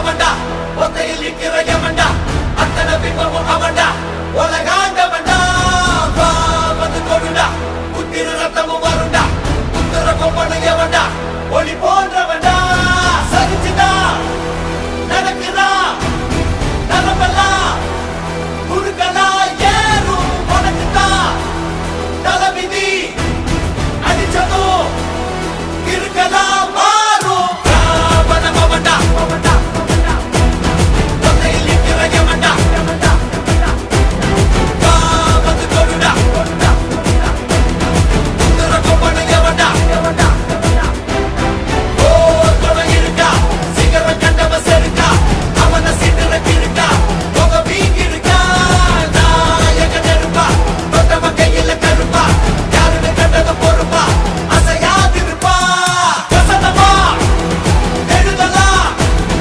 அவன்டா ஒத்தையில் நிற்கிற எவன்டா அத்தனை பிம்பமும் அவன்டா உலகாண்டவன்டா வந்து கொடுடா குத்திர ரத்தமும் வருண்டா குத்துற கொம்பனு எவன்டா ஒளி போன்ற